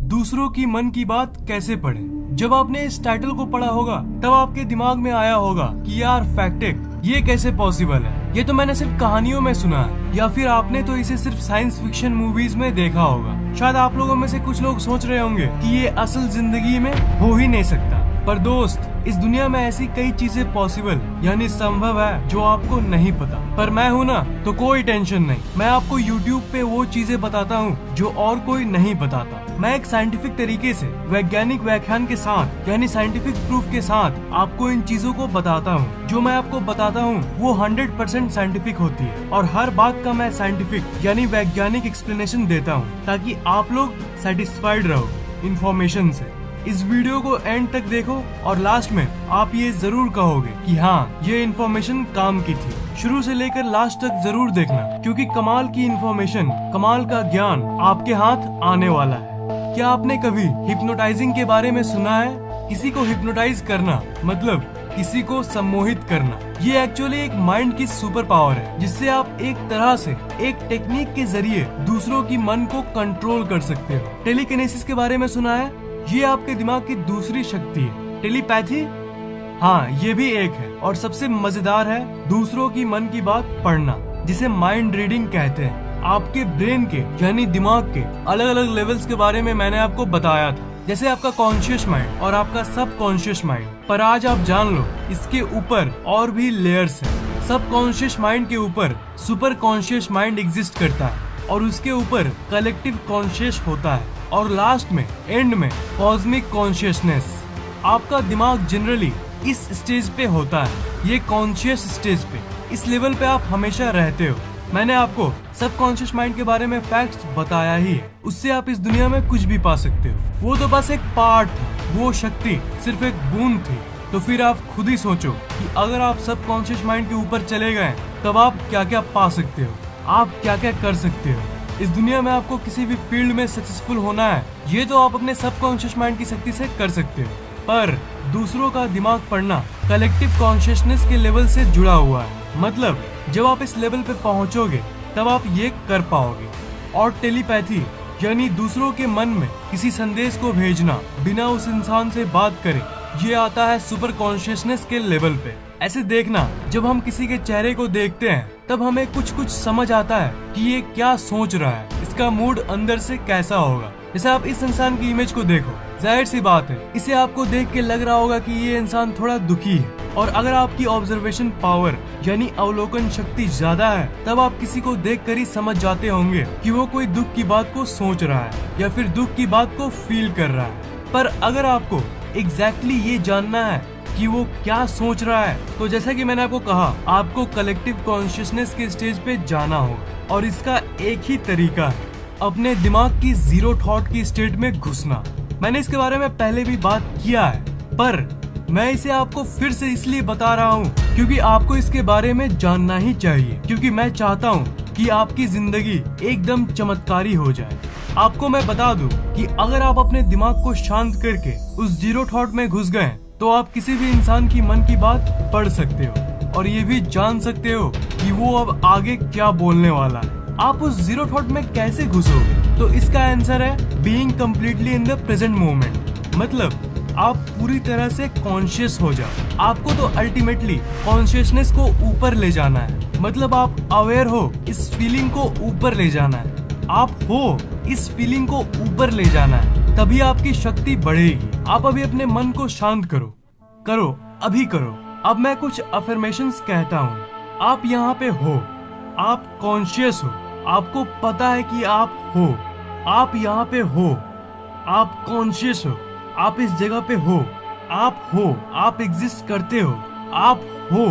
दूसरों की मन की बात कैसे पढ़ें। जब आपने इस टाइटल को पढ़ा होगा तब आपके दिमाग में आया होगा कि यार फैक्टिक ये कैसे पॉसिबल है, ये तो मैंने सिर्फ कहानियों में सुना है, या फिर आपने तो इसे सिर्फ साइंस फिक्शन मूवीज में देखा होगा। शायद आप लोगों में से कुछ लोग सोच रहे होंगे कि ये असल जिंदगी में हो ही नहीं सकता। पर दोस्त, इस दुनिया में ऐसी कई चीजें पॉसिबल यानी संभव है जो आपको नहीं पता। पर मैं हूँ ना, तो कोई टेंशन नहीं, मैं आपको YouTube पे वो चीजें बताता हूँ जो और कोई नहीं बताता। मैं एक साइंटिफिक तरीके से वैज्ञानिक व्याख्यान के साथ यानी साइंटिफिक प्रूफ के साथ आपको इन चीजों को बताता हूँ। जो मैं आपको बताता हूँ वो 100% साइंटिफिक होती है और हर बात का मैं साइंटिफिक यानी वैज्ञानिक एक्सप्लेनेशन देता हूँ ताकि आप लोग सेटिस्फाइड रहो इन्फॉर्मेशन से। इस वीडियो को एंड तक देखो और लास्ट में आप ये जरूर कहोगे कि हाँ, ये इन्फॉर्मेशन काम की थी। शुरू से लेकर लास्ट तक जरूर देखना, क्योंकि कमाल की इन्फॉर्मेशन, कमाल का ज्ञान आपके हाथ आने वाला है। क्या आपने कभी हिप्नोटाइजिंग के बारे में सुना है? किसी को हिप्नोटाइज करना मतलब किसी को सम्मोहित करना। ये एक्चुअली एक माइंड की सुपर पावर है जिससे आप एक तरह से एक टेक्निक के जरिए दूसरों की मन को कंट्रोल कर सकते हो। टेलीकिनेसिस के बारे में सुना है? ये आपके दिमाग की दूसरी शक्ति है। टेलीपैथी, हाँ, ये भी एक है। और सबसे मजेदार है दूसरों की मन की बात पढ़ना, जिसे माइंड रीडिंग कहते हैं। आपके ब्रेन के यानी दिमाग के अलग अलग लेवल्स के बारे में मैंने आपको बताया था, जैसे आपका कॉन्शियस माइंड और आपका सब कॉन्शियस माइंड। पर आज आप जान लो इसके ऊपर और भी लेयर्स हैं। सब कॉन्शियस माइंड के ऊपर सुपर कॉन्शियस माइंड एग्जिस्ट करता है और उसके ऊपर कलेक्टिव कॉन्शियस होता है और लास्ट में एंड में कॉस्मिक कॉन्शियसनेस। आपका दिमाग जनरली इस स्टेज पे होता है, ये कॉन्शियस स्टेज पे। इस लेवल पे आप हमेशा रहते हो। मैंने आपको सब कॉन्शियस माइंड के बारे में फैक्ट्स बताया ही है, उससे आप इस दुनिया में कुछ भी पा सकते हो। वो तो बस एक पार्ट था, वो शक्ति सिर्फ एक बूंद थी। तो फिर आप खुद ही सोचो कि अगर आप सब कॉन्शियस माइंड के ऊपर चले गए तब आप क्या क्या पा सकते हो, आप क्या क्या कर सकते हो। इस दुनिया में आपको किसी भी फील्ड में सक्सेसफुल होना है, ये तो आप अपने सबकॉन्शियस माइंड की शक्ति से कर सकते हो। पर दूसरों का दिमाग पढ़ना कलेक्टिव कॉन्शियसनेस के लेवल से जुड़ा हुआ है। मतलब जब आप इस लेवल पे पहुंचोगे तब आप ये कर पाओगे। और टेलीपैथी यानी दूसरों के मन में किसी संदेश को भेजना बिना उस इंसान से बात करे, ये आता है सुपर कॉन्शियसनेस के लेवल पे। ऐसे देखना, जब हम किसी के चेहरे को देखते हैं तब हमें कुछ कुछ समझ आता है कि ये क्या सोच रहा है, इसका मूड अंदर से कैसा होगा। जैसे आप इस इंसान की इमेज को देखो, जाहिर सी बात है इसे आपको देख के लग रहा होगा कि ये इंसान थोड़ा दुखी है। और अगर आपकी ऑब्जर्वेशन पावर यानी अवलोकन शक्ति ज्यादा है तब आप किसी को देख कर ही समझ जाते होंगे कि वो कोई दुख की बात को सोच रहा है या फिर दुख की बात को फील कर रहा है। पर अगर आपको एग्जैक्टली ये जानना है कि वो क्या सोच रहा है, तो जैसा कि मैंने आपको कहा, आपको कलेक्टिव कॉन्शियसनेस के स्टेज पे जाना होगा। और इसका एक ही तरीका है, अपने दिमाग की जीरो थॉट की स्टेट में घुसना। मैंने इसके बारे में पहले भी बात किया है, पर मैं इसे आपको फिर से इसलिए बता रहा हूँ क्योंकि आपको इसके बारे में जानना ही चाहिए, क्योंकि मैं चाहता हूँ कि आपकी जिंदगी एकदम चमत्कारी हो जाए। आपको मैं बता दूं कि अगर आप अपने दिमाग को शांत करके उस जीरो थॉट में घुस गए तो आप किसी भी इंसान की मन की बात पढ़ सकते हो और ये भी जान सकते हो कि वो अब आगे क्या बोलने वाला है। आप उस जीरो थॉट में कैसे घुसोगे? तो इसका आंसर है being completely in the present moment. मतलब आप पूरी तरह से कॉन्शियस हो जाओ। आपको तो अल्टीमेटली कॉन्शियसनेस को ऊपर ले जाना है। मतलब आप अवेयर हो, इस फीलिंग को ऊपर ले जाना है। आप हो, इस फीलिंग को ऊपर ले जाना है, तभी आपकी शक्ति बढ़ेगी। आप अभी अपने मन को शांत करो, अभी करो। अब मैं कुछ अफर्मेशंस कहता हूँ। आप यहाँ पे हो, आप कॉन्शियस हो, आपको पता है कि आप हो, आप यहाँ पे हो, आप कॉन्शियस हो, आप इस जगह पे हो, आप एग्जिस्ट करते हो, आप हो।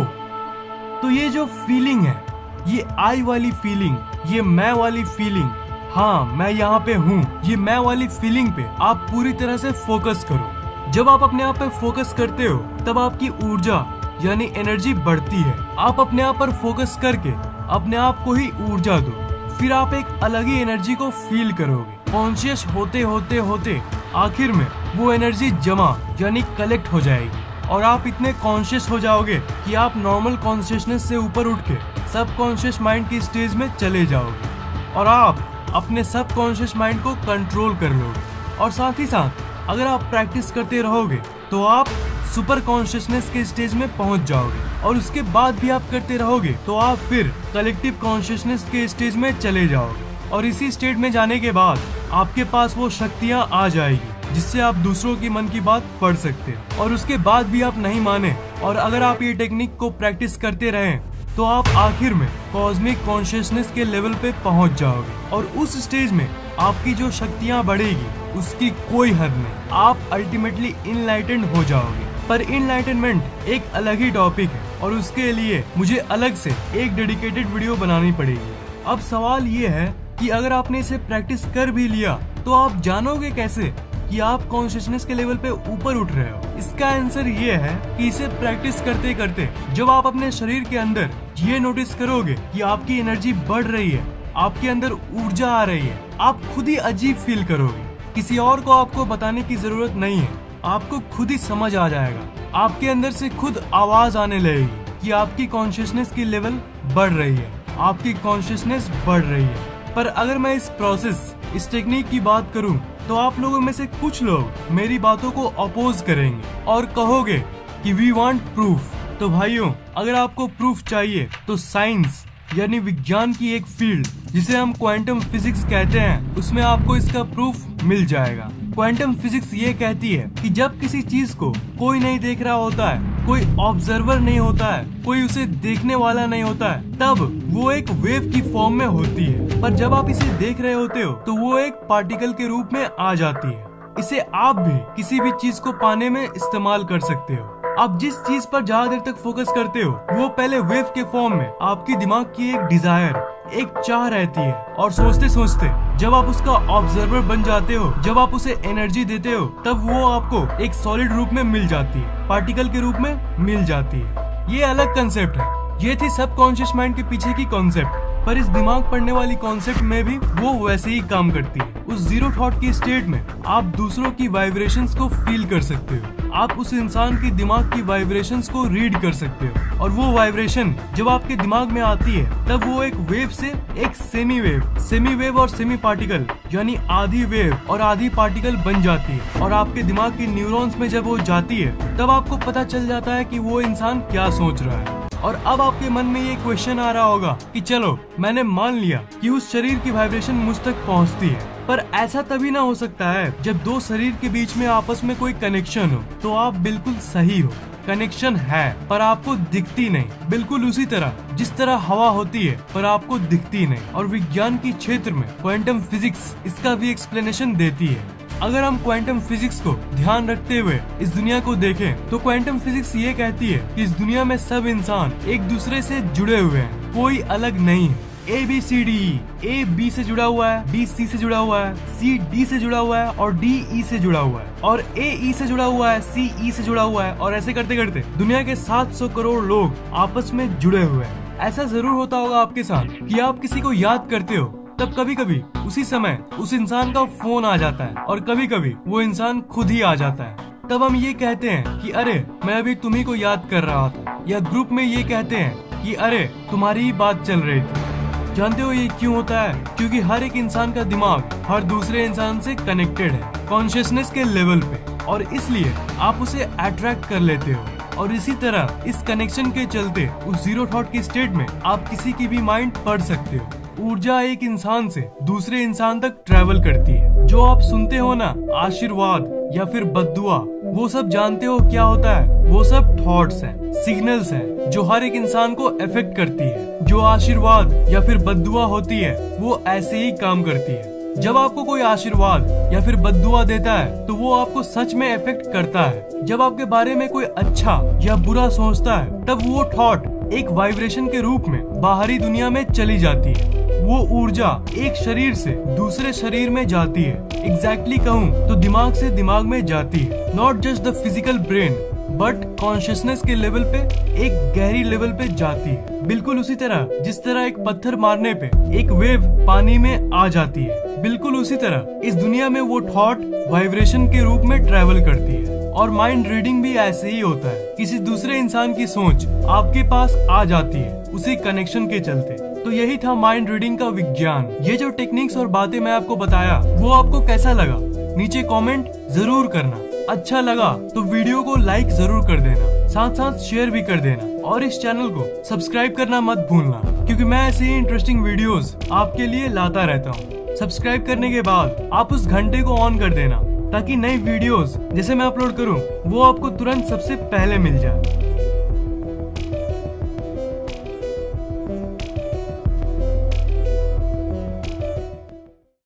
तो ये जो फीलिंग है, ये आई वाली फीलिंग, ये मैं वाली फीलिंग, हाँ मैं यहाँ पे हूँ, ये मैं वाली फीलिंग पे आप पूरी तरह से फोकस करो। जब आप अपने आप पे फोकस करते हो तब आपकी ऊर्जा यानी एनर्जी बढ़ती है। आप अपने आप पर फोकस करके अपने आप को ही ऊर्जा दो, फिर आप एक अलग ही एनर्जी को फील करोगे। कॉन्शियस होते होते होते आखिर में वो एनर्जी जमा यानी कलेक्ट हो जाएगी और आप इतने कॉन्शियस हो जाओगे कि आप नॉर्मल कॉन्शियसनेस से ऊपर उठ के सब कॉन्शियस माइंड की स्टेज में चले जाओगे और आप अपने सब कॉन्शियस माइंड को कंट्रोल कर लोगे और साथ ही साथ अगर आप प्रैक्टिस करते रहोगे तो आप सुपर कॉन्शियसनेस के स्टेज में पहुंच जाओगे, और उसके बाद भी आप करते रहोगे तो आप फिर कलेक्टिव कॉन्शियसनेस के स्टेज में चले जाओगे, और इसी स्टेट में जाने के बाद आपके पास वो शक्तियां आ जाएगी जिससे आप दूसरों की मन की बात पढ़ सकते हो। और उसके बाद भी आप नहीं माने और अगर आप ये टेक्निक को प्रैक्टिस करते रहें तो आप आखिर में कॉस्मिक कॉन्शियसनेस के लेवल पे पहुंच जाओगे, और उस स्टेज में आपकी जो शक्तियां बढ़ेगी उसकी कोई हद नहीं। आप अल्टीमेटली इनलाइटेंड हो जाओगे। पर इनलाइटनमेंट एक अलग ही टॉपिक है और उसके लिए मुझे अलग से एक डेडिकेटेड वीडियो बनानी पड़ेगी। अब सवाल ये है कि अगर आपने इसे प्रैक्टिस कर भी लिया तो आप जानोगे कैसे कि आप कॉन्शियसनेस के लेवल पे ऊपर उठ रहे हो। इसका आंसर ये है कि इसे प्रैक्टिस करते करते जब आप अपने शरीर के अंदर ये नोटिस करोगे कि आपकी एनर्जी बढ़ रही है, आपके अंदर ऊर्जा आ रही है, आप खुद ही अजीब फील करोगे। किसी और को आपको बताने की जरूरत नहीं है, आपको खुद ही समझ आ जाएगा। आपके अंदर से खुद आवाज आने लगेगी कि आपकी कॉन्शियसनेस की लेवल बढ़ रही है, आपकी कॉन्शियसनेस बढ़ रही है। पर अगर मैं इस प्रोसेस, इस टेक्निक की बात करूं तो आप लोगों में से कुछ लोग मेरी बातों को अपोज करेंगे और कहोगे कि वी वांट प्रूफ। तो भाइयों, अगर आपको प्रूफ चाहिए तो साइंस यानी विज्ञान की एक फील्ड जिसे हम क्वांटम फिजिक्स कहते हैं, उसमें आपको इसका प्रूफ मिल जाएगा। क्वांटम फिजिक्स ये कहती है कि जब किसी चीज को कोई नहीं देख रहा होता है, कोई ऑब्जर्वर नहीं होता है, कोई उसे देखने वाला नहीं होता है, तब वो एक वेव की फॉर्म में होती है। पर जब आप इसे देख रहे होते हो तो वो एक पार्टिकल के रूप में आ जाती है। इसे आप भी किसी भी चीज को पाने में इस्तेमाल कर सकते हो। आप जिस चीज पर ज्यादा देर तक फोकस करते हो वो पहले वेव के फॉर्म में आपकी दिमाग की एक डिजायर, एक चाह रहती है, और सोचते सोचते जब आप उसका ऑब्जर्वर बन जाते हो, जब आप उसे एनर्जी देते हो, तब वो आपको एक सॉलिड रूप में मिल जाती है, पार्टिकल के रूप में मिल जाती है। ये अलग कंसेप्ट है। ये थी सबकॉन्शियस माइंड के पीछे की कॉन्सेप्ट। पर इस दिमाग पढ़ने वाली कॉन्सेप्ट में भी वो वैसे ही काम करती है। उस जीरो थॉट की स्टेट में आप दूसरों की वाइब्रेशंस को फील कर सकते हो। आप उस इंसान की दिमाग की वाइब्रेशंस को रीड कर सकते हो, और वो वाइब्रेशन जब आपके दिमाग में आती है तब वो एक वेव से एक सेमी वेव और सेमी पार्टिकल यानी आधी वेव और आधी पार्टिकल बन जाती है। और आपके दिमाग के न्यूरॉन्स में जब वो जाती है तब आपको पता चल जाता है कि वो इंसान क्या सोच रहा है। और अब आपके मन में ये क्वेश्चन आ रहा होगा कि चलो मैंने मान लिया कि उस शरीर की वाइब्रेशन मुझ तक पहुंचती है, पर ऐसा तभी ना हो सकता है जब दो शरीर के बीच में आपस में कोई कनेक्शन हो। तो आप बिल्कुल सही हो, कनेक्शन है पर आपको दिखती नहीं। बिल्कुल उसी तरह जिस तरह हवा होती है पर आपको दिखती नहीं। और विज्ञान की क्षेत्र में क्वांटम फिजिक्स इसका भी एक्सप्लेनेशन देती है। अगर हम क्वांटम फिजिक्स को ध्यान रखते हुए इस दुनिया को देखें तो क्वांटम फिजिक्स ये कहती है कि इस दुनिया में सब इंसान एक दूसरे से जुड़े हुए हैं, कोई अलग नहीं है। ABCDE, A B से जुड़ा हुआ है, B C से जुड़ा हुआ है, C D से जुड़ा हुआ है और D E से जुड़ा हुआ है, और A E से जुड़ा हुआ है, C E से जुड़ा हुआ है, और ऐसे करते करते दुनिया के 700 करोड़ लोग आपस में जुड़े हुए हैं। ऐसा जरूर होता होगा आपके साथ कि आप किसी को याद करते हो, तब कभी कभी उसी समय उस इंसान का फोन आ जाता है, और कभी कभी वो इंसान खुद ही आ जाता है। तब हम ये कहते हैं कि अरे मैं अभी तुम्ही को याद कर रहा था, या ग्रुप में ये कहते हैं कि अरे तुम्हारी ही बात चल रही थी। जानते हो ये क्यों होता है? क्योंकि हर एक इंसान का दिमाग हर दूसरे इंसान से कनेक्टेड है कॉन्शियसनेस के लेवल पे, और इसलिए आप उसे अट्रैक्ट कर लेते हो। और इसी तरह इस कनेक्शन के चलते उस जीरो थॉट की स्टेट में आप किसी की भी माइंड पढ़ सकते हो। ऊर्जा एक इंसान से दूसरे इंसान तक ट्रैवल करती है। जो आप सुनते हो ना, आशीर्वाद या फिर बद्दुआ, वो सब जानते हो क्या होता है? वो सब थॉट्स हैं, सिग्नल्स हैं जो हर एक इंसान को अफेक्ट करती है। जो आशीर्वाद या फिर बद्दुआ होती है वो ऐसे ही काम करती है। जब आपको कोई आशीर्वाद या फिर बद्दुआ देता है तो वो आपको सच में इफेक्ट करता है। जब आपके बारे में कोई अच्छा या बुरा सोचता है तब वो थॉट एक वाइब्रेशन के रूप में बाहरी दुनिया में चली जाती है। वो ऊर्जा एक शरीर से दूसरे शरीर में जाती है। एग्जैक्टली कहूँ तो दिमाग से दिमाग में जाती है। Not just the physical brain but consciousness के लेवल पे एक गहरी लेवल पे जाती है। बिल्कुल उसी तरह जिस तरह एक पत्थर मारने पे एक वेव पानी में आ जाती है, बिल्कुल उसी तरह इस दुनिया में वो थॉट वाइब्रेशन के रूप में ट्रेवल करती है। और माइंड रीडिंग भी ऐसे ही होता है। किसी दूसरे इंसान की सोच आपके पास आ जाती है उसी कनेक्शन के चलते। तो यही था माइंड रीडिंग का विज्ञान। ये जो टेक्निक्स और बातें मैं आपको बताया वो आपको कैसा लगा? नीचे कमेंट जरूर करना। अच्छा लगा तो वीडियो को लाइक जरूर कर देना, साथ साथ शेयर भी कर देना और इस चैनल को सब्सक्राइब करना मत भूलना, क्योंकि मैं ऐसे ही इंटरेस्टिंग वीडियोस आपके लिए लाता रहता हूँ। सब्सक्राइब करने के बाद आप उस घंटे को ऑन कर देना, ताकि नई वीडियोस जैसे मैं अपलोड करूँ वो आपको तुरंत सबसे पहले मिल जाए।